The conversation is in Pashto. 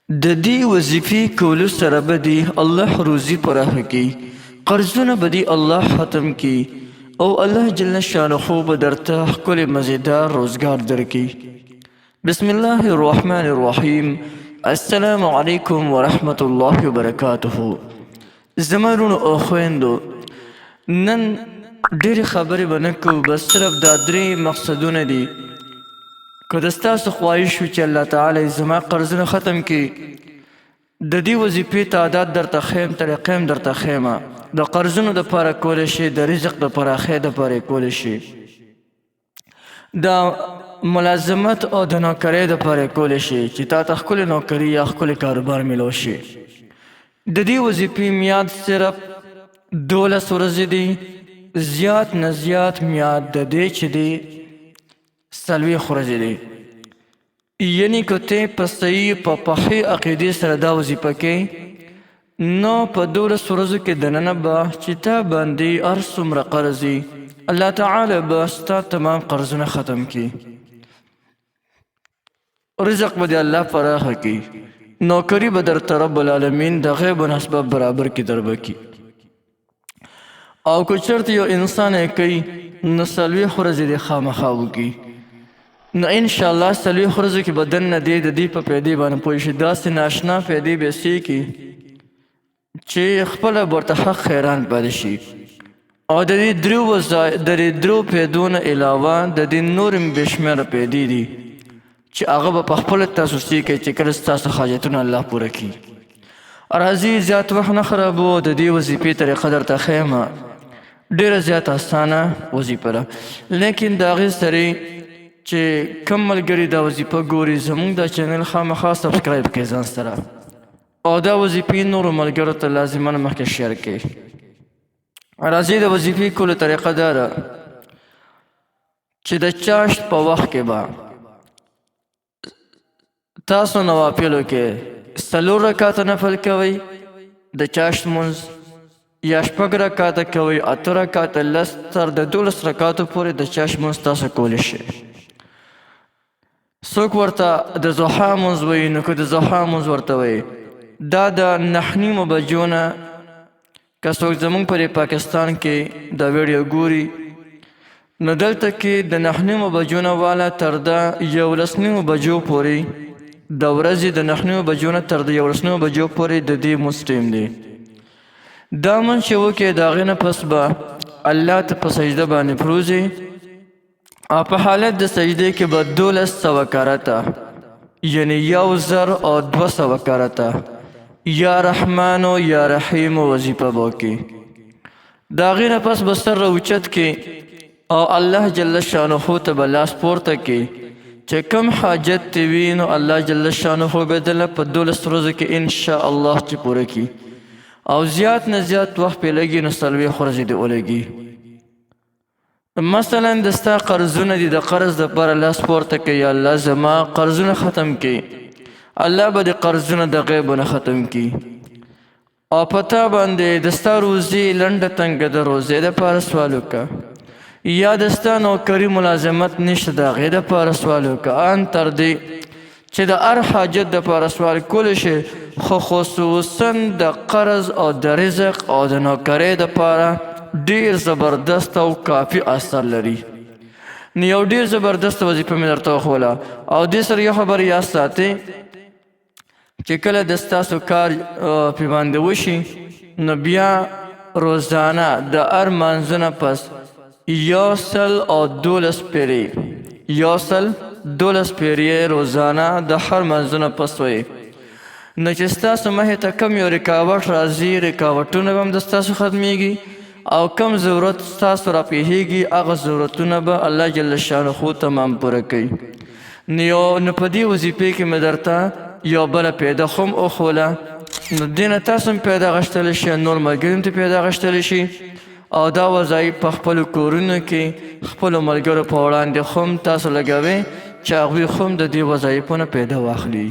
د دې وظیفې کولو سره به دې الله روزي پراخه کړي، قرضونه به دې الله ختم کړي او الله جل شانه به درته ښکلی مزیدار روزګار درکړي. بسم الله الرحمن الرحیم. السلام علیکم ورحمة الله وبرکاته. زما وروڼو او خویندو، نن ډېرې خبرې به نه کوو، بس صرف دا 3 مقصدونه دي. که د ستاسو خواهش وي چې الله تعالی زما قرضونه ختم کړي، د دې وظیفې تعداد درته ښیم، طریقې هم درته ښیمه. د قرضونو دپاره کولی شي، د رزق د پراخۍ دپاره یې کولی شي، د ملازمت او د نوکرۍ دپاره یې کولی شي چې تا ته ښکلې نوکري یا ښکلې کاروبار میلاو شي. د دې وظیفې میاد صرف 12 ورځې دي، زیات نه زیات میاد د دې چې دی 40 ورځې دی. یعنی که ته په صحیح په پخې عقیدې سره دا وظیفه کوې، نو په 12 ورځو کې دننه به چې تا باندې هر څومره قرض وي، الله تعالی به ستا تمام قرضونه ختم کړي، رزق به دې الله پراخه کړي، نوکري به درته رب العالمین د غیب و اسباب برابر کې در به کړي. او که چېرته یو انسان یې کوي، نو 40 ورځې دې خامخا وکړي، نو انشاءالله 40 ورځو کې به دننه دی د دې په پیدې باندې پوه شي. داسې ناشنا پیدې به سیکي چې خپله به ورته حق خیران پاتې شي. او د دې 3 پیدو نه علاوه د دې نور هم بې شمېره پیدې دي چې هغه به په خپله تاسو سیکئ چې کله ستاسو حاجتونه الله پوره کړي. راځئ زیات وخت نه خرابوو، د دې وظیفې طریقه درته ښیمه. ډېره زیات اسانه وظیفه ده، لیکن د هغې سره چې کم ملګري دا وظیفه ګوري، زمونږ دا چینل خامخا سبسکرایب کړئ ځان سره، او دا وظیفې نورو ملګرو ته لازما مخکې شیر کړئ. راځئ د وظیفې کولو طریقه دا ده چې د چاشت په وخت کې به تاسو نوافلو کې 4 رکعاته نفل کوئ، د چاشت لمونځ، یا 6 رکعاته کوئ، 8 رکعاته، 10 تر د 12 رکعاتو پورې د چاشت لمونځ تاسو کولی شئ. څوک ورته د ضحا لمونځ وایي، نو که د ضحا لمونځ ورته وایي، دا د 9:30 بجو نه که څوک زمونږ په پاکستان کې دا ویډیو ګوري، نو دلته کې د 9:30 بجو نه والا تر د 11:30 بجو پورې، د ورځې د 9:30 بجو نه تر د 11:30 بجو پورې د دې لمونځ ټیم دی. دا لمونځ چې وکړې، د هغې نه پس به الله ته په سجده باندې پروزئ، او په حالت د سجدې کې به 1200 کرته، یعنی 1000 کرته یا رحمان و یا رحیم وظیفه به وکړي. د هغې نه پس به سر راوچت کړي او الله جل شانه ته به لاس پورته کړي چې کم حاجت دې وي، نو الله جل شانه به دله په 12 ورځو کې انشاءالله چې پوره کړي، او زیات نه زیات وخت پې لګي، نو 40 ورځې دې ولګي. مثلا د ستا قرضونه دي، د قرض دپاره لاس پورته کوي، یا الله زما قرضونه ختم کړي، الله به د قرضونه د غیب نه ختم کړي، او په تا باندې د ستا روزي لنډه تنګه د روزې دپاره سوال وکړه، یا د ستا نوکري ملازمت نشته د هغې دپاره سوال وکړه، ان تر دې چې د هر حاجت دپاره سوال کولی شي، خو خصوصا د قرض او د رزق او د نوکرۍ دپاره ډېر زبردست او کافي اثر لري. نو یو ډېر زبردست وظیفه مې درته وښوله، او دې سره یو خبر یاد ساتئ چې کله د ستاسو کار پې باندې وشي، نو بیا روزانه د هر لمانځه نه پس 112 پیرې 112 پیرې روزانه د هر لمانځه نه پس وایي. نو چې ستاسو مخې ته کم یو رکاوټ راځي، رکاوټونه به هم د ستاسو ختمیږي، او کم ضرورت ستاسو راپېښېږي، هغه ضرورتونه به الله جل شانه تمام پوره کوي. نو په دې وظیفې کې مې درته یو بله پیدا خو هم وښوله، نو دې نه تاسو هم پیدا اخیستلی شئ، نور ملګري هم ته پیدا اخیستلی شي، او دا وظایف په خپلو کورونو کې خپلو ملګرو په وړاندې خو هم تاسو لګوئ چې هغوی خو هم د دې وظایفو نه پیدا واخلي.